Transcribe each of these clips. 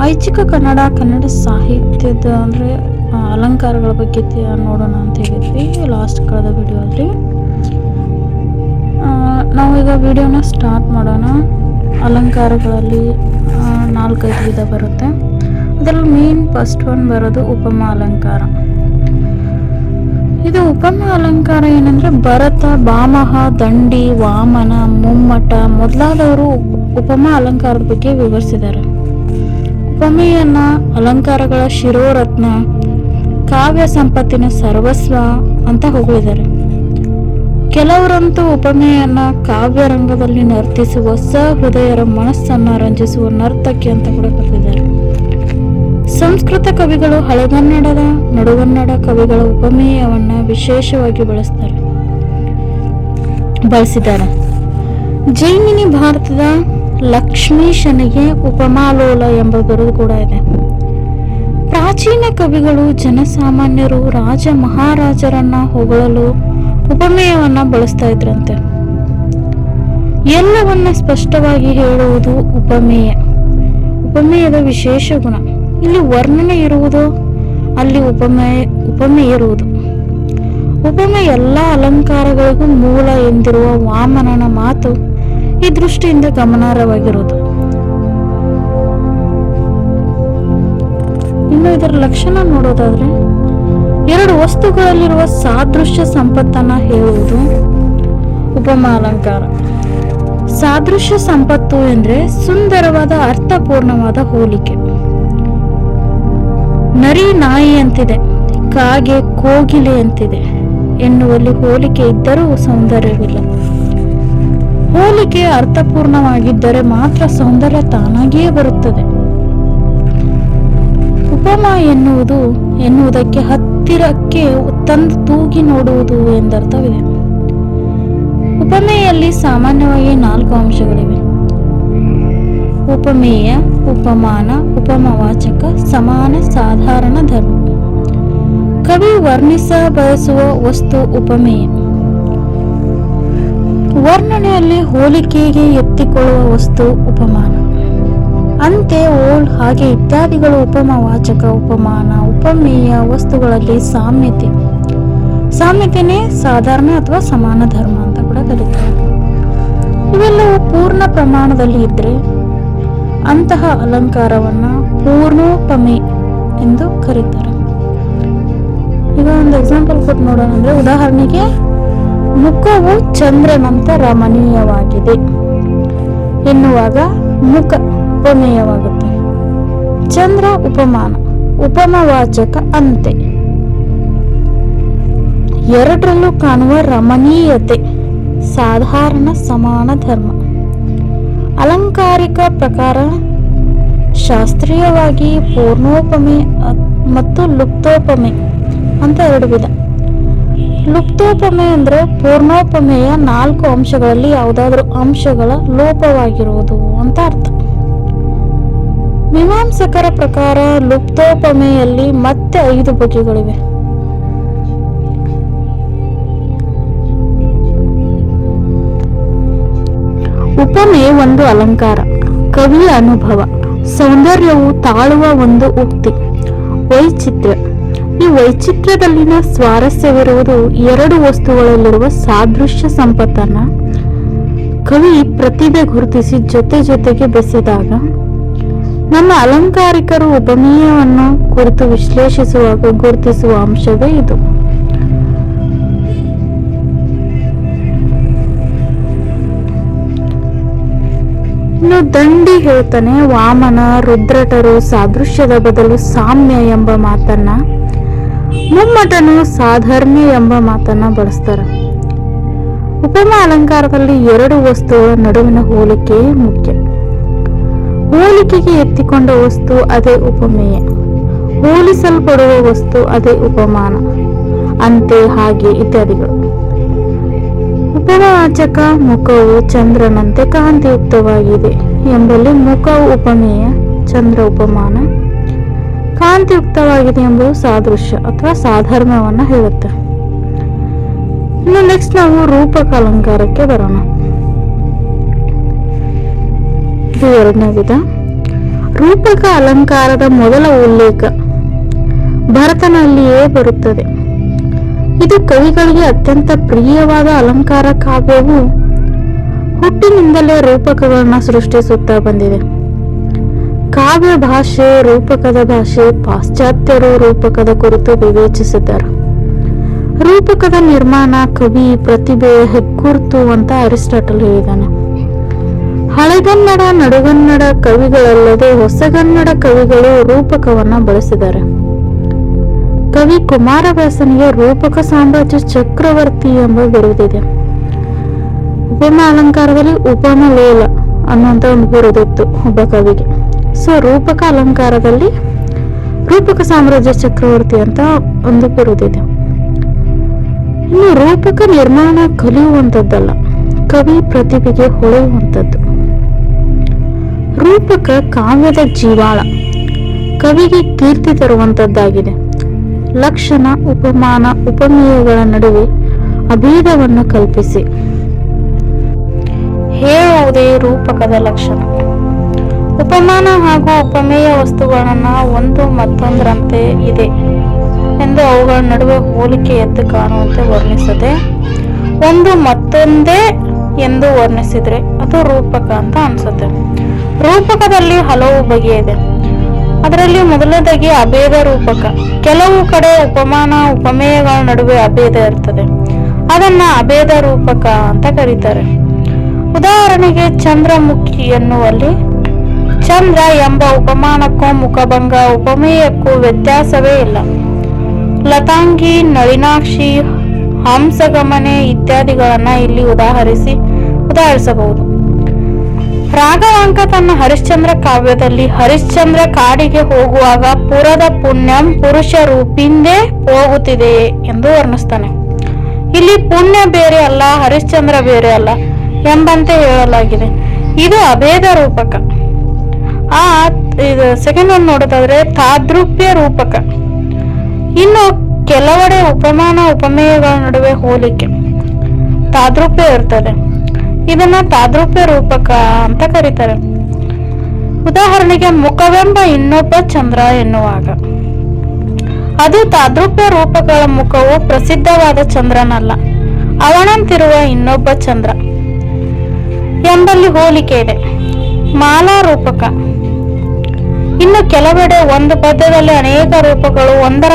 ಐಚ್ಛಿಕ ಕನ್ನಡ ಸಾಹಿತ್ಯದ ಅಂದರೆ ಅಲಂಕಾರಗಳ ಬಗ್ಗೆ ನೋಡೋಣ ಅಂತ ಹೇಳಿದ್ವಿ ಲಾಸ್ಟ್ ಕಳೆದ ವಿಡಿಯೋದಲ್ಲಿ. ನಾವೀಗ ವಿಡಿಯೋನ ಸ್ಟಾರ್ಟ್ ಮಾಡೋಣ. ಅಲಂಕಾರಗಳಲ್ಲಿ 4-5 ವಿಧ ಬರುತ್ತೆ. ಅದರಲ್ಲಿ ಮೇನ್ ಫಸ್ಟ್ ಒನ್ ಬರೋದು ಉಪಮಾ ಅಲಂಕಾರ. ಇದು ಉಪಮಾ ಅಲಂಕಾರ ಏನಂದ್ರೆ ಭರತ, ಭಾಮಹ, ದಂಡಿ, ವಾಮನ, ಮುಮ್ಮಟ ಮೊದಲಾದವರು ಉಪಮಾ ಅಲಂಕಾರದ ಬಗ್ಗೆ ವಿವರಿಸಿದ್ದಾರೆ. ಉಪಮೆಯನ್ನ ಅಲಂಕಾರಗಳ ಶಿರೋರತ್ನ, ಕಾವ್ಯ ಸಂಪತ್ತಿನ ಸರ್ವಸ್ವ ಅಂತ ಹೊಗಳಿದ್ದಾರೆ. ಕೆಲವರಂತೂ ಉಪಮೆಯನ್ನ ಕಾವ್ಯ ರಂಗದಲ್ಲಿ ನರ್ತಿಸುವ ಸಹೃದಯರ ಮನಸ್ಸನ್ನ ರಂಜಿಸುವ ನರ್ತಕಿ ಅಂತ ಕೂಡ ಕರೆದಿದ್ದಾರೆ. ಸಂಸ್ಕೃತ ಕವಿಗಳು ಹಳೆಗನ್ನಡದ ನಡುಗನ್ನಡ ಕವಿಗಳ ಉಪಮೇಯವನ್ನ ವಿಶೇಷವಾಗಿ ಬಳಸಿದ್ದಾರೆ. ಜೈಮಿನಿ ಭಾರತದ ಲಕ್ಷ್ಮೀಶನಿಗೆ ಉಪಮಾಲೋಲ ಎಂಬ ಬಿರುದು ಕೂಡ ಇದೆ. ಪ್ರಾಚೀನ ಕವಿಗಳು ಜನಸಾಮಾನ್ಯರು ರಾಜ ಮಹಾರಾಜರನ್ನ ಹೊಗಳಲು ಉಪಮೇಯವನ್ನ ಬಳಸ್ತಾ ಇದ್ರಂತೆ. ಎಲ್ಲವನ್ನ ಸ್ಪಷ್ಟವಾಗಿ ಹೇಳುವುದು ಉಪಮೇಯ. ಉಪಮೇಯದ ವಿಶೇಷ ಗುಣ. ಇಲ್ಲಿ ವರ್ಣನೆ ಇರುವುದು, ಅಲ್ಲಿ ಉಪಮೆ ಇರುವುದು. ಉಪಮೆ ಎಲ್ಲ ಅಲಂಕಾರಗಳಿಗೂ ಮೂಲ ಎಂದಿರುವ ವಾಮನನ ಮಾತು ಈ ದೃಷ್ಟಿಯಿಂದ ಗಮನಾರ್ಹವಾಗಿರುವುದು. ಇನ್ನು ಇದರ ಲಕ್ಷಣ ನೋಡೋದಾದ್ರೆ, 2 ವಸ್ತುಗಳಲ್ಲಿರುವ ಸಾದೃಶ್ಯ ಸಂಪತ್ತನ್ನ ಹೇಳುವುದು ಉಪಮಾ ಅಲಂಕಾರ. ಸಾದೃಶ್ಯ ಸಂಪತ್ತು ಎಂದ್ರೆ ಸುಂದರವಾದ ಅರ್ಥಪೂರ್ಣವಾದ ಹೋಲಿಕೆ. ನರಿ ನಾಯಿ ಅಂತಿದೆ, ಕಾಗೆ ಕೋಗಿಲೆ ಅಂತಿದೆ ಎನ್ನುವಲ್ಲಿ ಹೋಲಿಕೆ ಇದ್ದರೂ ಸೌಂದರ್ಯವಿಲ್ಲ. ಹೋಲಿಕೆ ಅರ್ಥಪೂರ್ಣವಾಗಿದ್ದರೆ ಮಾತ್ರ ಸೌಂದರ್ಯ ತಾನಾಗಿಯೇ ಬರುತ್ತದೆ. ಉಪಮಾ ಎನ್ನುವುದಕ್ಕೆ ಹತ್ತಿರಕ್ಕೆ ತಂದು ತೂಗಿ ನೋಡುವುದು ಎಂದರ್ಥವಿದೆ. ಉಪಮೆಯಲ್ಲಿ ಸಾಮಾನ್ಯವಾಗಿ 4 ಅಂಶಗಳಿವೆ: ಉಪಮೇಯ, ಉಪಮಾನ, ಉಪಮವಾಚಕ, ಸಮಾನ, ಸಾಧಾರಣ ಧರ್ಮ. ಕವಿ ವರ್ಣಿಸ ಬಯಸುವ ವಸ್ತು ಉಪಮೇಯ. ವರ್ಣನೆಯಲ್ಲಿ ಹೋಲಿಕೆಗೆ ಎತ್ತಿಕೊಳ್ಳುವ ವಸ್ತು ಉಪಮಾನ. ಅಂತೆ, ಓಲ್, ಹಾಗೆ ಇತ್ಯಾದಿಗಳು ಉಪಮವಾಚಕ, ಉಪಮಾನ, ಉಪಮೇಯ ವಸ್ತುಗಳಲ್ಲಿ ಸಾಮ್ಯತೆನೇ ಸಾಧಾರಣ ಅಥವಾ ಸಮಾನ ಧರ್ಮ ಅಂತ ಕೂಡ ಕರೀತಾರೆ. ಇವೆಲ್ಲವೂ ಪೂರ್ಣ ಪ್ರಮಾಣದಲ್ಲಿ ಇದ್ರೆ ಅಂತಹ ಅಲಂಕಾರವನ್ನ ಪೂರ್ಣೋಪಮೆ ಎಂದು ಕರೀತಾರೆ. ಈಗ ಒಂದು ಎಕ್ಸಾಂಪಲ್ ಕೊಟ್ಟು ನೋಡೋಣ. ಅಂದ್ರೆ ಉದಾಹರಣೆಗೆ, ಮುಖವು ಚಂದ್ರನಂತೆ ರಮಣೀಯವಾಗಿದೆ ಎನ್ನುವಾಗ ಮುಖ ಉಪಮೇಯವಾಗುತ್ತೆ. ಚಂದ್ರ ಉಪಮಾನ, ಉಪಮವಾಚಕ ಅಂತೆ. ಎರಡರಲ್ಲೂ ಕಾಣುವ ರಮಣೀಯತೆ ಸಾಧಾರಣ ಸಮಾನ ಧರ್ಮ. ಅಲಂಕಾರಿಕ ಪ್ರಕಾರ ಶಾಸ್ತ್ರೀಯವಾಗಿ ಪೂರ್ಣೋಪಮೆ ಮತ್ತು ಲುಪ್ತೋಪಮೆ ಅಂತ 2 ವಿಧ. ಲುಪ್ತೋಪಮೆ ಅಂದ್ರೆ ಪೂರ್ಣೋಪಮೆಯ 4 ಅಂಶಗಳಲ್ಲಿ ಯಾವುದಾದ್ರೂ ಅಂಶಗಳ ಲೋಪವಾಗಿರುವುದು ಅಂತ ಅರ್ಥ. ಮೀಮಾಂಸಕರ ಪ್ರಕಾರ ಲುಪ್ತೋಪಮೆಯಲ್ಲಿ ಮತ್ತೆ 5 ಬಗೆಗಳಿವೆ. ಉಪಮೆ ಒಂದು ಅಲಂಕಾರ, ಕವಿಯ ಅನುಭವ, ಸೌಂದರ್ಯವು ತಾಳುವ ಒಂದು ಉಕ್ತಿ, ವೈಚಿತ್ರ್ಯ. ಈ ವೈಚಿತ್ರ್ಯದಲ್ಲಿನ ಸ್ವಾರಸ್ಯವಿರುವುದು 2 ವಸ್ತುಗಳಲ್ಲಿರುವ ಸಾದೃಶ್ಯ ಸಂಪತ್ತನ್ನ ಕವಿ ಪ್ರತಿಭೆ ಗುರುತಿಸಿ ಜೊತೆಗೆ ಬೆಸೆದಾಗ ನಮ್ಮ ಅಲಂಕಾರಿಕರು ಉಪಮೇಯವನ್ನು ಕುರಿತು ವಿಶ್ಲೇಷಿಸುವಾಗ ಗುರುತಿಸುವ ಅಂಶವೇ ಇದು. ಇನ್ನು ದಂಡಿ ಹೇಳ್ತಾನೆ, ವಾಮನ, ರುದ್ರಟರು ಸಾದೃಶ್ಯದ ಬದಲು ಸಾಮ್ಯ ಎಂಬ ಮಾತನ್ನ, ಮುಮ್ಮಟನು ಸಾಧರ್ಮ್ಯ ಎಂಬ ಮಾತನ್ನ ಬಳಸ್ತಾರೆ. ಉಪಮಾ ಅಲಂಕಾರದಲ್ಲಿ 2 ವಸ್ತುಗಳ ನಡುವಿನ ಹೋಲಿಕೆ ಮುಖ್ಯ. ಹೋಲಿಕೆಗೆ ಎತ್ತಿಕೊಂಡ ವಸ್ತು ಅದೇ ಉಪಮೇಯ, ಹೋಲಿಸಲ್ಪಡುವ ವಸ್ತು ಅದೇ ಉಪಮಾನ, ಅಂತೆ, ಹಾಗೆ ಇತ್ಯಾದಿಗಳು. ಉಪಮವಾಚಕ, ಮುಖವು ಚಂದ್ರನಂತೆ ಕಾಂತಿಯುಕ್ತವಾಗಿದೆ ಎಂಬಲ್ಲಿ ಮುಖವು ಉಪಮೇಯ, ಚಂದ್ರ ಉಪಮಾನ. ಕಾಂತಿಯುಕ್ತವಾಗಿದೆ ಎಂಬುದು ಸಾದೃಶ್ಯ ಅಥವಾ ಸಾಧರ್ಮ್ಯವನ್ನ ಹೇಳುತ್ತೆ. ಇನ್ನು ನೆಕ್ಸ್ಟ್ ನಾವು ರೂಪಕ ಅಲಂಕಾರಕ್ಕೆ ಬರೋಣ. ಇದು 2ನೇ ವಿಧ. ರೂಪಕ ಅಲಂಕಾರದ ಮೊದಲ ಉಲ್ಲೇಖ ಭರತನಲ್ಲಿಯೇ ಬರುತ್ತದೆ. ಇದು ಕವಿಗಳಿಗೆ ಅತ್ಯಂತ ಪ್ರಿಯವಾದ ಅಲಂಕಾರ ಕಾವ್ಯವು ಹುಟ್ಟಿನಿಂದಲೇ ರೂಪಕಗಳನ್ನ ಸೃಷ್ಟಿಸುತ್ತಾ ಬಂದಿದೆ. ಕಾವ್ಯ ಭಾಷೆ, ರೂಪಕದ ಭಾಷೆ, ಪಾಶ್ಚಾತ್ಯರು ರೂಪಕದ ಕುರಿತು ವಿವೇಚಿಸಿದ್ದಾರೆ. ರೂಪಕದ ನಿರ್ಮಾಣ, ಕವಿ ಪ್ರತಿಭೆ, ಹೆಗ್ಗುರ್ತು ಅಂತ ಅರಿಸ್ಟಾಟಲ್ ಹೇಳಿದ್ದಾನೆ. ಹಳೆಗನ್ನಡ, ನಡುಗನ್ನಡ ಕವಿಗಳಲ್ಲದೆ ಹೊಸಗನ್ನಡ ಕವಿಗಳು ರೂಪಕವನ್ನ ಬಳಸಿದ್ದಾರೆ. ಕವಿ ಕುಮಾರವ್ಯಾಸನಿಗೆ ರೂಪಕ ಸಾಮ್ರಾಜ್ಯ ಚಕ್ರವರ್ತಿ ಎಂಬ ಬಿರುದಿದೆ. ಉಪಮ ಅಲಂಕಾರದಲ್ಲಿ ಉಪಮಲೋಲ ಅನ್ನುವಂತ ಒಂದು ಬಿರುದಿತ್ತು ಒಬ್ಬ ಕವಿಗೆ. ಸೊ ರೂಪಕ ಅಲಂಕಾರದಲ್ಲಿ ರೂಪಕ ಸಾಮ್ರಾಜ್ಯ ಚಕ್ರವರ್ತಿ ಅಂತ ಒಂದು ಬಿರುದಿದೆ. ಇನ್ನು ರೂಪಕ ನಿರ್ಮಾಣ ಕಲಿಯುವಂಥದ್ದಲ್ಲ, ಕವಿ ಪ್ರತಿಭೆಗೆ ಹೊಳೆಯುವಂಥದ್ದು. ರೂಪಕ ಕಾವ್ಯದ ಜೀವಾಳ, ಕವಿಗೆ ಕೀರ್ತಿ ತರುವಂತದ್ದಾಗಿದೆ. ಲಕ್ಷಣ, ಉಪಮಾನ, ಉಪಮೇಯಗಳ ನಡುವೆ ಅಭೇದವನ್ನು ಕಲ್ಪಿಸಿ ಹೇಳುವುದೇ ರೂಪಕದ ಲಕ್ಷಣ. ಉಪಮಾನ ಹಾಗೂ ಉಪಮೇಯ ವಸ್ತುಗಳನ್ನ ಒಂದು ಮತ್ತೊಂದರಂತೆ ಇದೆ ಎಂದು ಅವುಗಳ ನಡುವೆ ಹೋಲಿಕೆ ಎದ್ದು ಕಾಣುವಂತೆ ವರ್ಣಿಸದೆ ಒಂದು ಮತ್ತೊಂದೇ ಎಂದು ವರ್ಣಿಸಿದ್ರೆ ಅದು ರೂಪಕ ಅಂತ ಅನ್ಸುತ್ತೆ. ರೂಪಕದಲ್ಲಿ ಹಲವು ಬಗೆಯಿದೆ. ಅದರಲ್ಲಿ ಮೊದಲನೇದಾಗಿ ಅಭೇದ ರೂಪಕ. ಕೆಲವು ಕಡೆ ಉಪಮಾನ ಉಪಮೇಯಗಳ ನಡುವೆ ಅಭೇದ ಇರ್ತದೆ, ಅದನ್ನ ಅಭೇದ ರೂಪಕ ಅಂತ ಕರೀತಾರೆ. ಉದಾಹರಣೆಗೆ ಚಂದ್ರಮುಖಿ ಎನ್ನುವಲ್ಲಿ ಚಂದ್ರ ಎಂಬ ಉಪಮಾನಕ್ಕೂ ಮುಖಭಂಗ ಉಪಮೇಯಕ್ಕೂ ವ್ಯತ್ಯಾಸವೇ ಇಲ್ಲ. ಲತಾಂಗಿ, ನಳಿನಾಕ್ಷಿ, ಹಂಸಗಮನೆ ಇತ್ಯಾದಿಗಳನ್ನ ಇಲ್ಲಿ ಉದಾಹರಿಸಬಹುದು. ರಾಘವಾಂಕ ತನ್ನ ಹರಿಶ್ಚಂದ್ರ ಕಾವ್ಯದಲ್ಲಿ ಹರಿಶ್ಚಂದ್ರ ಕಾಡಿಗೆ ಹೋಗುವಾಗ ಪುರದ ಪುಣ್ಯಂ ಪುರುಷ ರೂಪಿಂದೇ ಹೋಗುತ್ತಿದೆ ಎಂದು ವರ್ಣಿಸ್ತಾನೆ. ಇಲ್ಲಿ ಪುಣ್ಯ ಬೇರೆ ಅಲ್ಲ, ಹರಿಶ್ಚಂದ್ರ ಬೇರೆ ಅಲ್ಲ ಎಂಬಂತೆ ಹೇಳಲಾಗಿದೆ. ಇದು ಅಭೇದ ರೂಪಕ. ಇದು ಸೆಕೆಂಡ್ ಒಂದು ನೋಡೋದಾದ್ರೆ ತಾದೃಪ್ಯ ರೂಪಕ. ಇನ್ನು ಕೆಲವೆಡೆ ಉಪಮಾನ ಉಪಮೇಯಗಳ ನಡುವೆ ಹೋಲಿಕೆ, ತಾದೃಪ್ಯ ಇರ್ತದೆ. ಇದನ್ನ ತಾದೃಪ್ಯ ರೂಪಕ ಅಂತ ಕರೀತಾರೆ. ಉದಾಹರಣೆಗೆ ಮುಖವೆಂಬ ಇನ್ನೊಬ್ಬ ಚಂದ್ರ ಎನ್ನುವಾಗ ಅದು ತಾದೃಪ್ಯ ರೂಪಗಳ ಮುಖವು ಪ್ರಸಿದ್ಧವಾದ ಚಂದ್ರನಲ್ಲ, ಅವನಂತಿರುವ ಇನ್ನೊಬ್ಬ ಚಂದ್ರ ಎಂಬಲ್ಲಿ ಹೋಲಿಕೆ ಇದೆ. ಮಾಲಾ ರೂಪಕ. ಇನ್ನು ಕೆಲವೆಡೆ ಒಂದು ಪದ್ಯದಲ್ಲಿ ಅನೇಕ ರೂಪಗಳು ಒಂದರ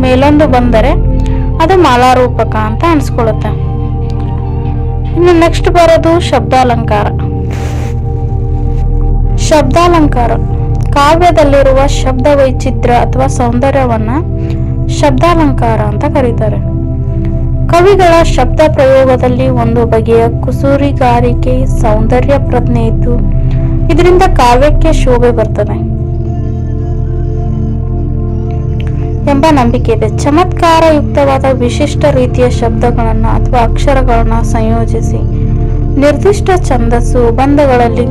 ಮೇಲೊಂದು ಬಂದರೆ ಅದು ಮಾಲಾರೂಪಕ ಅಂತ ಅನ್ಸ್ಕೊಳ್ಳುತ್ತೆ. ಇನ್ನು ನೆಕ್ಸ್ಟ್ ಬರೋದು ಶಬ್ದಾಲಂಕಾರ. ಶಬ್ದಾಲಂಕಾರ ಕಾವ್ಯದಲ್ಲಿರುವ ಶಬ್ದ ವೈಚಿತ್ರ್ಯ ಅಥವಾ ಸೌಂದರ್ಯವನ್ನ ಶಬ್ದಾಲಂಕಾರ ಅಂತ ಕರೀತಾರೆ. ಕವಿಗಳ ಶಬ್ದ ಪ್ರಯೋಗದಲ್ಲಿ ಒಂದು ಬಗೆಯ ಕುಸುರಿಗಾರಿಕೆ, ಸೌಂದರ್ಯ ಪ್ರಜ್ಞೆ ಇದ್ದು ಇದರಿಂದ ಕಾವ್ಯಕ್ಕೆ ಶೋಭೆ ಬರ್ತದೆ ಎಂಬ ನಂಬಿಕೆ ಇದೆ. ಚಮತ್ಕಾರಯುಕ್ತವಾದ ವಿಶಿಷ್ಟ ರೀತಿಯ ಶಬ್ದಗಳನ್ನ ಅಥವಾ ಅಕ್ಷರಗಳನ್ನ ಸಂಯೋಜಿಸಿ ನಿರ್ದಿಷ್ಟ ಛಂದಸ್ಸು ಬಂಧಗಳಲ್ಲಿ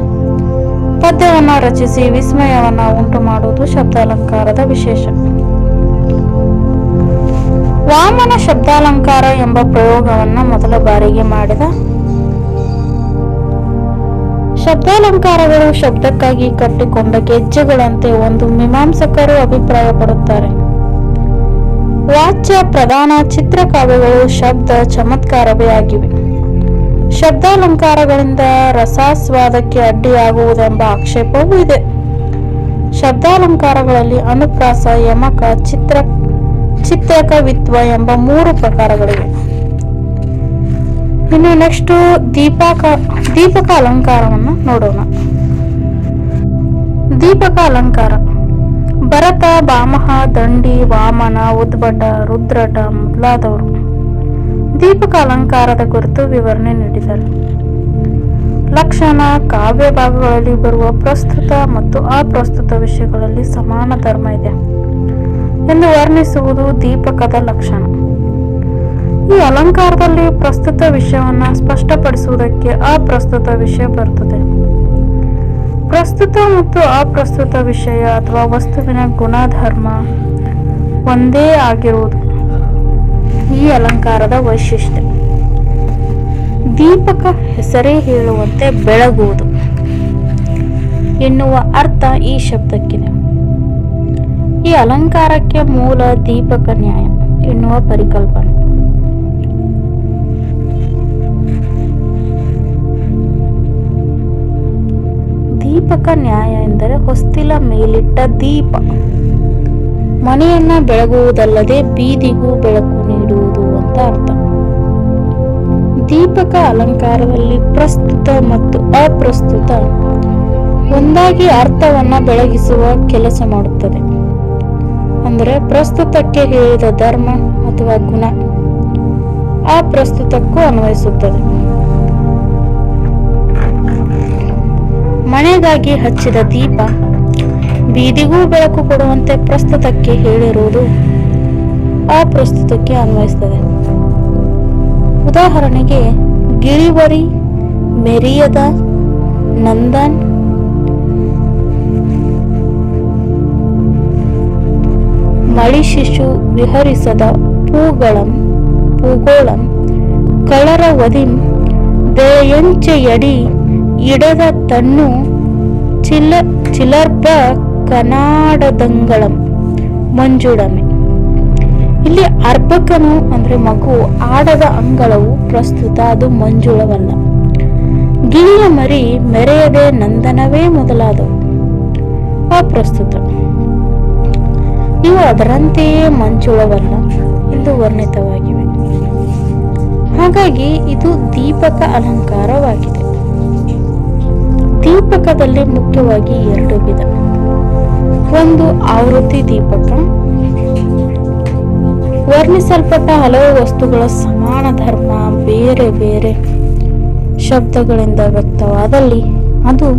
ಪದ್ಯವನ್ನ ರಚಿಸಿ ವಿಸ್ಮಯವನ್ನ ಉಂಟು ಮಾಡುವುದು ಶಬ್ದಾಲಂಕಾರದ ವಿಶೇಷ. ವಾಮನ ಶಬ್ದಾಲಂಕಾರ ಎಂಬ ಪ್ರಯೋಗವನ್ನ ಮೊದಲ ಬಾರಿಗೆ ಮಾಡಿದ. ಶಬ್ದಾಲಂಕಾರಗಳು ಶಬ್ದಕ್ಕಾಗಿ ಕಟ್ಟಿಕೊಂಡ ಗೆಜ್ಜೆಗಳಂತೆ ಒಂದು ಮೀಮಾಂಸಕರು ಅಭಿಪ್ರಾಯ ಪಡುತ್ತಾರೆ. ವಾಚ್ಯ ಪ್ರಧಾನ ಚಿತ್ರಕಾವ್ಯಗಳು ಶಬ್ದ ಚಮತ್ಕಾರವೇ ಆಗಿವೆ. ಶಬ್ದಾಲಂಕಾರಗಳಿಂದ ರಸಾಸ್ವಾದಕ್ಕೆ ಅಡ್ಡಿಯಾಗುವುದೆಂಬ ಆಕ್ಷೇಪವೂ ಇದೆ. ಶಬ್ದಾಲಂಕಾರಗಳಲ್ಲಿ ಅನುಪ್ರಾಸ, ಯಮಕ, ಚಿತ್ರಕವಿತ್ವ ಎಂಬ 3 ಪ್ರಕಾರಗಳಿವೆ. ಇನ್ನು ನೆಕ್ಸ್ಟ್ ದೀಪಕ ಅಲಂಕಾರವನ್ನು ನೋಡೋಣ. ದೀಪಕ ಅಲಂಕಾರ ಭರತ, ಭಾಮಹ, ದಂಡಿ, ವಾಮನ, ಉದ್ಭಟ, ರುದ್ರಟ ಮೊದಲಾದವರು ದೀಪಕ ಅಲಂಕಾರದ ಕುರಿತು ವಿವರಣೆ ನೀಡಿದರು. ಲಕ್ಷಣ ಕಾವ್ಯ ಭಾಗಗಳಲ್ಲಿ ಬರುವ ಪ್ರಸ್ತುತ ಮತ್ತು ಅಪ್ರಸ್ತುತ ವಿಷಯಗಳಲ್ಲಿ ಸಮಾನ ಧರ್ಮ ಇದೆ ಎಂದು ವರ್ಣಿಸುವುದು ದೀಪಕದ ಲಕ್ಷಣ. ಈ ಅಲಂಕಾರದಲ್ಲಿ ಪ್ರಸ್ತುತ ವಿಷಯವನ್ನ ಸ್ಪಷ್ಟಪಡಿಸುವುದಕ್ಕೆ ಅಪ್ರಸ್ತುತ ವಿಷಯ ಬರುತ್ತದೆ. ಪ್ರಸ್ತುತ ಮತ್ತು ಅಪ್ರಸ್ತುತ ವಿಷಯ ಅಥವಾ ವಸ್ತುವಿನ ಗುಣಧರ್ಮ ಒಂದೇ ಆಗಿರುವುದು ಈ ಅಲಂಕಾರದ ವೈಶಿಷ್ಟ್ಯ. ದೀಪಕ ಹೆಸರೇ ಹೇಳುವಂತೆ ಬೆಳಗುವುದು. ಎನ್ನುವ ಅರ್ಥ ಈ ಶಬ್ದಕ್ಕಿದೆ. ಈ ಅಲಂಕಾರಕ್ಕೆ ಮೂಲ ದೀಪಕ ನ್ಯಾಯ ಎನ್ನುವ ಪರಿಕಲ್ಪನೆ. ದೀಪಕ ನ್ಯಾಯ ಎಂದರೆ ಹೊಸ್ತಿಲ ಮೇಲಿಟ್ಟ ದೀಪ ಮನೆಯನ್ನ ಬೆಳಗುವುದಲ್ಲದೆ ಬೀದಿಗೂ ಬೆಳಕು ನೀಡುವುದು ಅಂತ ಅರ್ಥ. ದೀಪಕ ಅಲಂಕಾರದಲ್ಲಿ ಪ್ರಸ್ತುತ ಮತ್ತು ಅಪ್ರಸ್ತುತ ಒಂದಾಗಿ ಅರ್ಥವನ್ನ ಬೆಳಗಿಸುವ ಕೆಲಸ ಮಾಡುತ್ತದೆ. ಅಂದರೆ ಪ್ರಸ್ತುತಕ್ಕೆ ಹೇಳಿದ ಧರ್ಮ ಅಥವಾ ಗುಣ ಅಪ್ರಸ್ತುತಕ್ಕೂ ಅನ್ವಯಿಸುತ್ತದೆ. ಮನೆಗಾಗಿ ಹಚ್ಚಿದ ದೀಪ ಬೀದಿಗೂ ಬೆಳಕು ಕೊಡುವಂತೆ ಪ್ರಸ್ತುತಕ್ಕೆ ಹೇಳಿರುವುದು ಅಪ್ರಸ್ತುತಕ್ಕೆ ಅನ್ವಯಿಸುತ್ತದೆ. ಉದಾಹರಣೆಗೆ ಗಿಳಿವರಿ ಮೆರಿಯದ ನಂದನ್ ಮಳಿಶಿಶು ವಿಹರಿಸದ ಪೂಗೋಳಂ ಕಳರ ವದಿಂ ದಯಂಚೆಯಡಿ ಇಡದ ತನ್ನು ಚಿಲರ್ಬ ಕನಾಡದಂಗಳಂ ಮಂಜುಳಮೆ. ಇಲ್ಲಿ ಅರ್ಭಕನು ಅಂದ್ರೆ ಮಗು, ಆಡದ ಅಂಗಳವು ಪ್ರಸ್ತುತ, ಅದು ಮಂಜುಳವಲ್ಲ. ಗಿಳಿಯ ಮರಿ ಮೆರೆಯದೆ ನಂದನವೇ ಮೊದಲಾದವು ಅಪ್ರಸ್ತುತ, ಇವು ಅದರಂತೆಯೇ ಮಂಜುಳವಲ್ಲ ಎಂದು ವರ್ಣಿತವಾಗಿವೆ. ಹಾಗಾಗಿ ಇದು ದೀಪಕ ಅಲಂಕಾರವಾಗಿದೆ. ದೀಪಕದಲ್ಲಿ ಮುಖ್ಯವಾಗಿ 2 ವಿಧ. ಒಂದು ಆವೃತ್ತಿ ದೀಪಕ, ವರ್ಣಿಸಲ್ಪಟ್ಟ ಹಲವು ವಸ್ತುಗಳ ಸಮಾನ ಧರ್ಮ ಬೇರೆ ಬೇರೆ ಶಬ್ದಗಳಿಂದ ವ್ಯಕ್ತವಾದಲ್ಲಿ ಅದು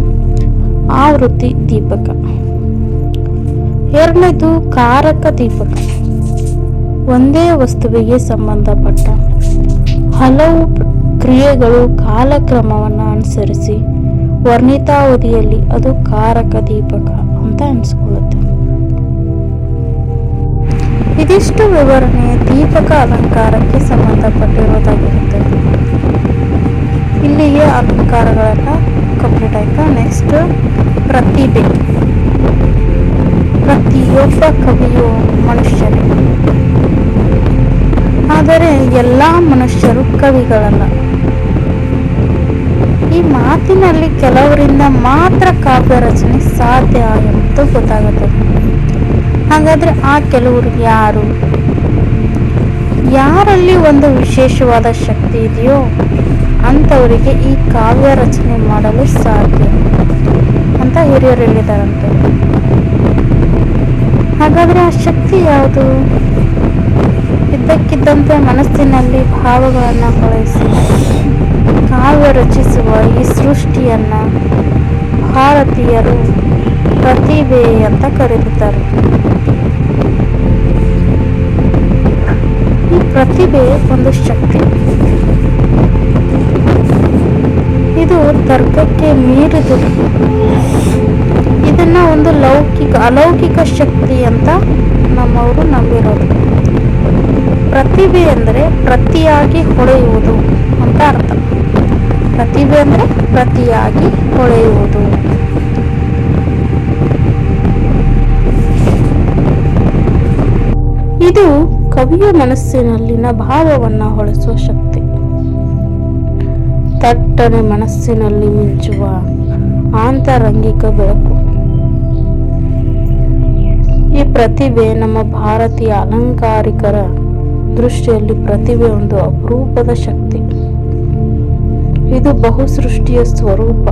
ಆವೃತ್ತಿ ದೀಪಕ. 2ನೇದು ಕಾರಕ ದೀಪಕ, ಒಂದೇ ವಸ್ತುವಿಗೆ ಸಂಬಂಧಪಟ್ಟ ಹಲವು ಕ್ರಿಯೆಗಳು ಕಾಲಕ್ರಮವನ್ನು ಅನುಸರಿಸಿ ವರ್ಣಿತಾವಧಿಯಲ್ಲಿ ಅದು ಕಾರಕ ದೀಪಕ ಅಂತ ಅನಿಸ್ಕೊಳ್ಳುತ್ತೆ. ಇದಿಷ್ಟು ವಿವರಣೆ ದೀಪಕ ಅಲಂಕಾರಕ್ಕೆ ಸಂಬಂಧಪಟ್ಟಿರೋದಾಗಿರುತ್ತೆ. ಇಲ್ಲಿಗೆ ಅಲಂಕಾರಗಳೆಲ್ಲ ಕಂಪ್ಲೀಟ್ ಆಯ್ತಾ. ನೆಕ್ಸ್ಟ್ ಪ್ರತಿಭೆ. ಪ್ರತಿಯೊಬ್ಬ ಕವಿಯು ಮನುಷ್ಯರೇ, ಆದರೆ ಎಲ್ಲ ಮನುಷ್ಯರು ಕವಿಗಳಲ್ಲ. ಈ ಮಾತಿನಲ್ಲಿ ಕೆಲವರಿಂದ ಮಾತ್ರ ಕಾವ್ಯ ರಚನೆ ಸಾಧ್ಯ ಎಂದು ಗೊತ್ತಾಗುತ್ತದೆ. ಹಾಗಾದ್ರೆ ಆ ಕೆಲವರು ಯಾರು? ಯಾರಲ್ಲಿ ಒಂದು ವಿಶೇಷವಾದ ಶಕ್ತಿ ಇದೆಯೋ ಅಂಥವರಿಗೆ ಈ ಕಾವ್ಯ ರಚನೆ ಮಾಡಲು ಸಾಧ್ಯ ಅಂತ ಹಿರಿಯರು ಹೇಳಿದಾರಂತೆ. ಹಾಗಾದ್ರೆ ಆ ಶಕ್ತಿ ಯಾವುದು? ಇದ್ದಕ್ಕಿದ್ದಂತೆ ಮನಸ್ಸಿನಲ್ಲಿ ಭಾವಗಳನ್ನು ಹೊಳೆಸಿ ಕಾವ್ಯ ರಚಿಸುವ ಈ ಸೃಷ್ಟಿಯನ್ನ ಭಾರತೀಯರು ಪ್ರತಿಭೆ ಅಂತ ಕರೆಯುತ್ತಾರೆ. ಈ ಪ್ರತಿಭೆ ಒಂದು ಶಕ್ತಿ. ಇದು ತರ್ಕಕ್ಕೆ ಮೀರಿದು. ಇದನ್ನ ಒಂದು ಅಲೌಕಿಕ ಶಕ್ತಿ ಅಂತ ನಮ್ಮವರು ನಂಬಿರೋದು. ಪ್ರತಿಭೆ ಅಂದರೆ ಪ್ರತಿಯಾಗಿ ಹೊಳೆಯುವುದು ಅಂತ ಅರ್ಥ. ಪ್ರತಿಭೆ ಅಂದರೆ ಪ್ರತಿಯಾಗಿ ಹೊಳೆಯುವುದು. ಇದು ಕವಿಯ ಮನಸ್ಸಿನಲ್ಲಿನ ಭಾವವನ್ನು ಹೊಳೆಸುವ ಶಕ್ತಿ. ತಟ್ಟನೆ ಮನಸ್ಸಿನಲ್ಲಿ ಮಿಂಚುವ ಆಂತರಂಗಿಕ ಬೆಳಕು. ಈ ಪ್ರತಿಭೆ ನಮ್ಮ ಭಾರತೀಯ ಅಲಂಕಾರಿಕರ ದೃಷ್ಟಿಯಲ್ಲಿ ಪ್ರತಿಭೆ ಒಂದು ಅಪರೂಪದ ಶಕ್ತಿ. ಇದು ಬಹುಸೃಷ್ಟಿಯ ಸ್ವರೂಪ,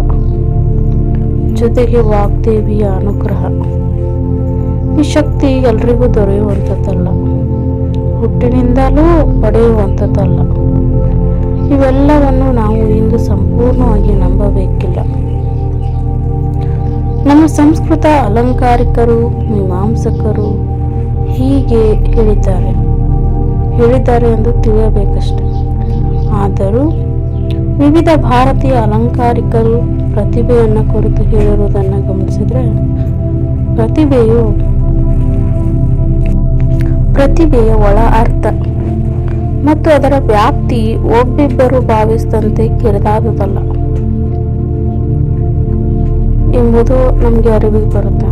ಜೊತೆಗೆ ವಾಗ್ದೇವಿಯ ಅನುಗ್ರಹ. ಈ ಶಕ್ತಿ ಎಲ್ರಿಗೂ ದೊರೆಯುವಂಥದ್ದಲ್ಲ, ಹುಟ್ಟಿನಿಂದಲೂ ಪಡೆಯುವಂಥದ್ದಲ್ಲ. ಇವೆಲ್ಲವನ್ನು ನಾವು ಇಂದು ಸಂಪೂರ್ಣವಾಗಿ ನಂಬಬೇಕಿಲ್ಲ. ನಮ್ಮ ಸಂಸ್ಕೃತ ಅಲಂಕಾರಿಕರು, ಮೀಮಾಂಸಕರು ಹೀಗೆ ಹೇಳಿದ್ದಾರೆ ಎಂದು ತಿಳಿಯಬೇಕಷ್ಟೆ. ಆದರೂ ವಿವಿಧ ಭಾರತೀಯ ಅಲಂಕಾರಿಕರು ಪ್ರತಿಭೆಯನ್ನು ಕುರಿತು ಹೇಳಿರುವುದನ್ನು ಗಮನಿಸಿದರೆ ಪ್ರತಿಭೆಯ ಒಳ ಅರ್ಥ ಮತ್ತು ಅದರ ವ್ಯಾಪ್ತಿ ಒಬ್ಬಿಬ್ಬರು ಭಾವಿಸಿದಂತೆ ಕಿರಿದಾದುದಲ್ಲ. ಎಂಬುದು ನಮಗೆ ಅರಿವಿಗೆ ಬರುತ್ತೆ.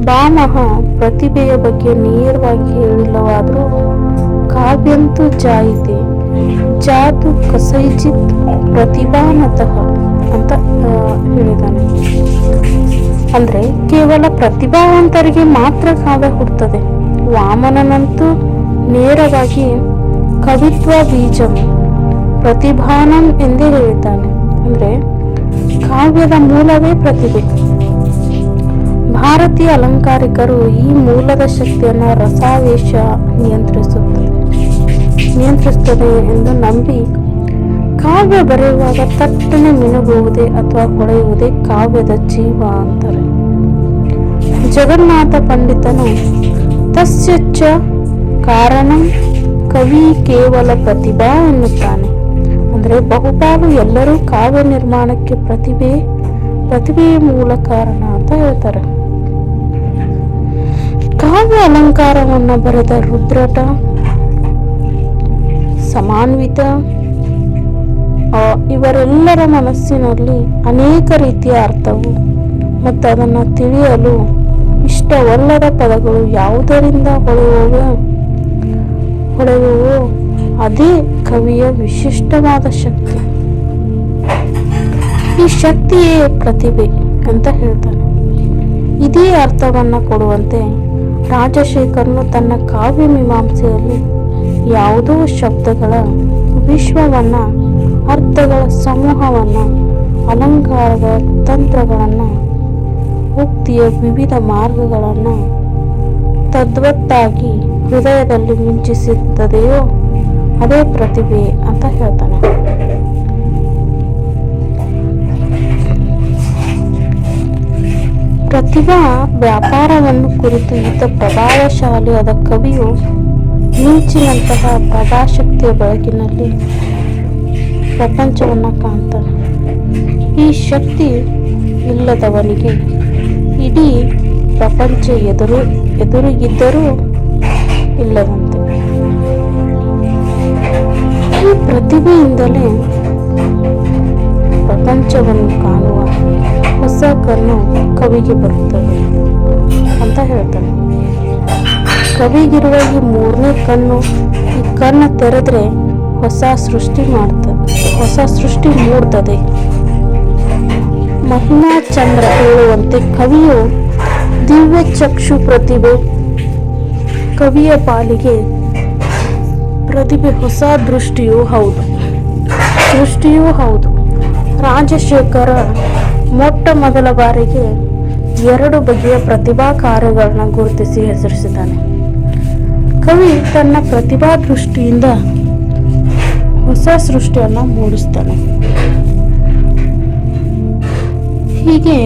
ಭಾಮಹ ಪ್ರತಿಭೆಯ ಬಗ್ಗೆ ನೇರವಾಗಿ ಹೇಳಿಲ್ಲವಾದರೂ ಕಾವ್ಯಂತೂ ಜಾಯಿತೆ ಜಾದು ಕಸೈಚಿತ್ ಪ್ರತಿಭಾನತಃ ಅಂತ ಹೇಳಿದ್ದಾನೆ. ಅಂದ್ರೆ ಕೇವಲ ಪ್ರತಿಭಾವಂತರಿಗೆ ಮಾತ್ರ ಕಾವ್ಯ ಹುಟ್ಟುತ್ತದೆ. ವಾಮನನಂತೂ ನೇರವಾಗಿ ಕವಿತ್ವ ಬೀಜಂ ಪ್ರತಿಭಾನಂ ಎಂದೇ ಹೇಳಿದ್ದಾನೆ. ಅಂದ್ರೆ ಕಾವ್ಯದ ಮೂಲವೇ ಪ್ರತಿಭೆ. ಭಾರತೀಯ ಅಲಂಕಾರಿಕರು ಈ ಮೂಲದ ಶಕ್ತಿಯನ್ನು ರಸಾವೇಶ ನಿಯಂತ್ರಿಸುತ್ತದೆ ಎಂದು ನಂಬಿ ಕಾವ್ಯ ಬರೆಯುವಾಗ ತಟ್ಟನೆ ಮಿನುಗುವುದೇ ಅಥವಾ ಹೊಳೆಯುವುದೇ ಕಾವ್ಯದ ಜೀವ ಅಂತಾರೆ. ಜಗನ್ನಾಥ ಪಂಡಿತನು ತಸ್ಯಚ್ಚ ಕಾರಣಂ ಕವಿ ಕೇವಲ ಪ್ರತಿಭಾ ಎನ್ನುತ್ತಾನೆ. ಅಂದರೆ ಬಹುಪಾಲು ಎಲ್ಲರೂ ಕಾವ್ಯ ನಿರ್ಮಾಣಕ್ಕೆ ಪ್ರತಿಭೆಯ ಮೂಲ ಕಾರಣ ಅಂತ ಹೇಳ್ತಾರೆ. ಕಾವ್ಯ ಅಲಂಕಾರವನ್ನು ಬರೆದ ರುದ್ರಟ, ಸಮಾನ್ವಿತ ಇವರೆಲ್ಲರ ಮನಸ್ಸಿನಲ್ಲಿ ಅನೇಕ ರೀತಿಯ ಅರ್ಥವು ಮತ್ತು ಅದನ್ನು ತಿಳಿಯಲು ಇಷ್ಟವಲ್ಲದ ಪದಗಳು ಯಾವುದರಿಂದ ಹೊಳೆಯುವೋ ಅದೇ ಕವಿಯ ವಿಶಿಷ್ಟವಾದ ಶಕ್ತಿ. ಈ ಶಕ್ತಿಯೇ ಪ್ರತಿಭೆ ಅಂತ ಹೇಳ್ತಾನೆ. ಇದೇ ಅರ್ಥವನ್ನು ಕೊಡುವಂತೆ ರಾಜಶೇಖರನು ತನ್ನ ಕಾವ್ಯ ಮೀಮಾಂಸೆಯಲ್ಲಿ ಯಾವುದೋ ಶಬ್ದಗಳ ವಿಶ್ವವನ್ನ, ಅರ್ಥಗಳ ಸಮೂಹವನ್ನ, ಅಲಂಕಾರಗಳ ತಂತ್ರಗಳನ್ನು, ಉಕ್ತಿಯ ವಿವಿಧ ಮಾರ್ಗಗಳನ್ನು ತದ್ವತ್ತಾಗಿ ಹೃದಯದಲ್ಲಿ ಮಿಂಚಿಸುತ್ತದೆಯೋ ಅದೇ ಪ್ರತಿಭೆ ಅಂತ ಹೇಳ್ತಾನೆ. ಪ್ರತಿಭಾ ವ್ಯಾಪಾರವನ್ನು ಕುರಿತು ಈತ ಪ್ರಭಾವಶಾಲಿಯಾದ ಕವಿಯು ಮಿಂಚಿನಂತಹ ಪ್ರಭಾಶಕ್ತಿಯ ಬೆಳಕಿನಲ್ಲಿ ಪ್ರಪಂಚವನ್ನು ಕಾಣ್ತಾನೆ. ಈ ಶಕ್ತಿ ಇಲ್ಲದವನಿಗೆ ಇಡೀ ಪ್ರಪಂಚ ಎದುರಿಗಿದ್ದರೂ ಇಲ್ಲದಂತೆ. ಈ ಪ್ರತಿಭೆಯಿಂದಲೇ ಪ್ರಪಂಚವನ್ನು ಕಾಣುವ ಹೊಸ ಕಣ್ಣು ಕವಿಗೆ ಬರುತ್ತದೆ ಅಂತ ಹೇಳ್ತಾನೆ. ಕವಿಗಿರುವ ಈ ಮೂರನೇ ಕಣ್ಣು, ಈ ಕಣ್ಣು ತೆರೆದ್ರೆ ಹೊಸ ಸೃಷ್ಟಿ ಮೂಡ್ತದೆ. ಮಹಿಮಾ ಚಂದ್ರ ಹೇಳುವಂತೆ ಕವಿಯು ದಿವ್ಯ ಚಕ್ಷು ಪ್ರತಿಭೆ. ಕವಿಯ ಪಾಲಿಗೆ ಪ್ರತಿಭೆ ಹೊಸ ದೃಷ್ಟಿಯೂ ಹೌದು. ರಾಜಶೇಖರ ಮೊಟ್ಟ ಮೊದಲ ಬಾರಿಗೆ 2 ಬಗೆಯ ಪ್ರತಿಭಾ ಕಾರ್ಯಗಳನ್ನ ಗುರುತಿಸಿ ಹೆಸರಿಸಿದ್ದಾನೆ. ಕವಿ ತನ್ನ ಪ್ರತಿಭಾ ದೃಷ್ಟಿಯಿಂದ ಹೊಸ ಸೃಷ್ಟಿಯನ್ನ ಮೂಡಿಸ್ತಾನೆ. ಹೀಗೆ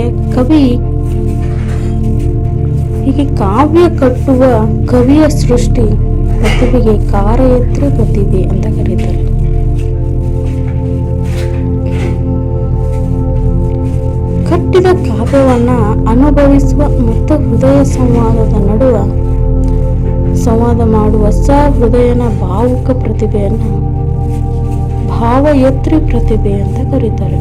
ಕಾವ್ಯ ಕಟ್ಟುವ ಕವಿಯ ಸೃಷ್ಟಿ ಪ್ರತಿಭೆಗೆ ಕಾರಯತ್ರಿ ಪ್ರತಿಭೆ ಅಂತ ಕರೀತಾರೆ. ಕಟ್ಟಿದ ಕಾವ್ಯವನ್ನ ಅನುಭವಿಸುವ ಮತ್ತು ಹೃದಯ ಸಂವಾದ ಮಾಡುವ ಹೃದಯನ ಭಾವುಕ ಪ್ರತಿಭೆಯನ್ನ ಭಾವಯತ್ರಿ ಪ್ರತಿಭೆ ಅಂತ ಕರೀತಾರೆ.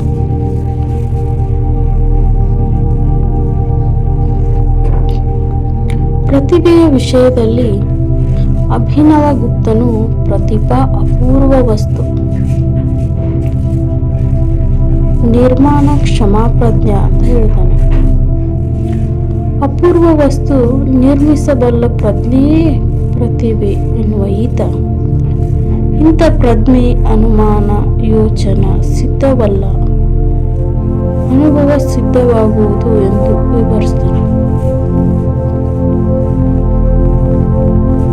ಪ್ರತಿಭೆಯ ವಿಷಯದಲ್ಲಿ ಅಭಿನವ ಗುಪ್ತನು ಪ್ರತಿಭಾ ಅಪೂರ್ವ ವಸ್ತು, ನಿರ್ಮಾಣ ಕ್ಷಮಾಪ್ರಜ್ಞ ಅಂತ ಹೇಳ್ತಾನೆ. ಅಪೂರ್ವ ವಸ್ತು ನಿರ್ಮಿಸಬಲ್ಲ ಪ್ರಜ್ಞೆಯೇ ಪ್ರತಿಭೆ ಎನ್ನುವ ಈತ ಇಂಥ ಪ್ರಜ್ಞೆ ಅನುಮಾನ ಯೋಚನ ಸಿದ್ಧವಲ್ಲ, ಅನುಭವ ಸಿದ್ಧವಾಗುವುದು ಎಂದು ವಿವರಿಸ್ತಾನೆ.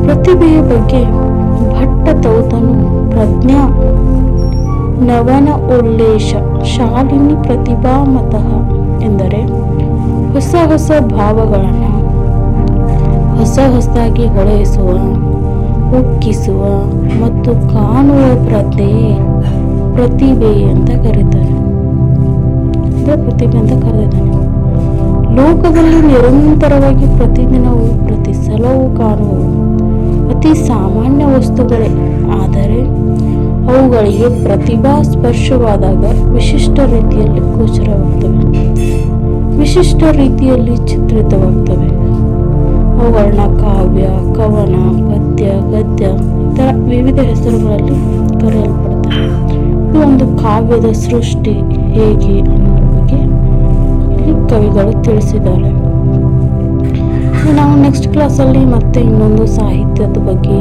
ಪ್ರತಿಭೆಯ ಬಗ್ಗೆ ಭಟ್ಟ ತೌತನು ಪ್ರಜ್ಞಾ ನವನ ಉಲ್ಲೇಶ ಶಾಲಿನಿ ಪ್ರತಿಭಾ ಮತಃ ಎಂದರೆ ಹೊಸ ಭಾವಗಳನ್ನು ಹೊಸದಾಗಿ ಹೊಳೆಯಿಸುವ, ಉಕ್ಕಿಸುವ ಮತ್ತು ಕಾಣುವ ಪ್ರಜ್ಞೆಯೇ ಪ್ರತಿಭೆ ಅಂತ ಕರೀತಾರೆ. ಪ್ರತಿಭೆ ಅಂತ ಕರೆದಿದ್ದಾನೆ. ಲೋಕದಲ್ಲಿ ನಿರಂತರವಾಗಿ ಪ್ರತಿದಿನವೂ ಪ್ರತಿ ಸಲವೂ ಕಾಣುವ ಅತಿ ಸಾಮಾನ್ಯ ವಸ್ತುಗಳೇ, ಆದರೆ ಅವುಗಳಿಗೆ ಪ್ರತಿಭಾ ಸ್ಪರ್ಶವಾದಾಗ ವಿಶಿಷ್ಟ ರೀತಿಯಲ್ಲಿ ಗೋಚರವಾಗುತ್ತವೆ. ವಿಶಿಷ್ಟ ರೀತಿಯಲ್ಲಿ ಚಿತ್ರಿತವಾಗ್ತವೆ. ಅವುಗಳನ್ನ ಕಾವ್ಯ, ಕವನ, ಪದ್ಯ, ಗದ್ಯ ಇತರ ವಿವಿಧ ಹೆಸರುಗಳಲ್ಲಿ ಕರೆಯಲ್ಪಡುತ್ತವೆ. ಈ ಒಂದು ಕಾವ್ಯದ ಸೃಷ್ಟಿ ಹೇಗೆ ಅನ್ನೋದ್ರ ಬಗ್ಗೆ ಇಲ್ಲಿ ಕವಿಗಳು ತಿಳಿಸಿದ್ದಾರೆ. ನಾವು ನೆಕ್ಸ್ಟ್ ಕ್ಲಾಸಲ್ಲಿ ಮತ್ತೆ ಇನ್ನೊಂದು ಸಾಹಿತ್ಯದ ಬಗ್ಗೆ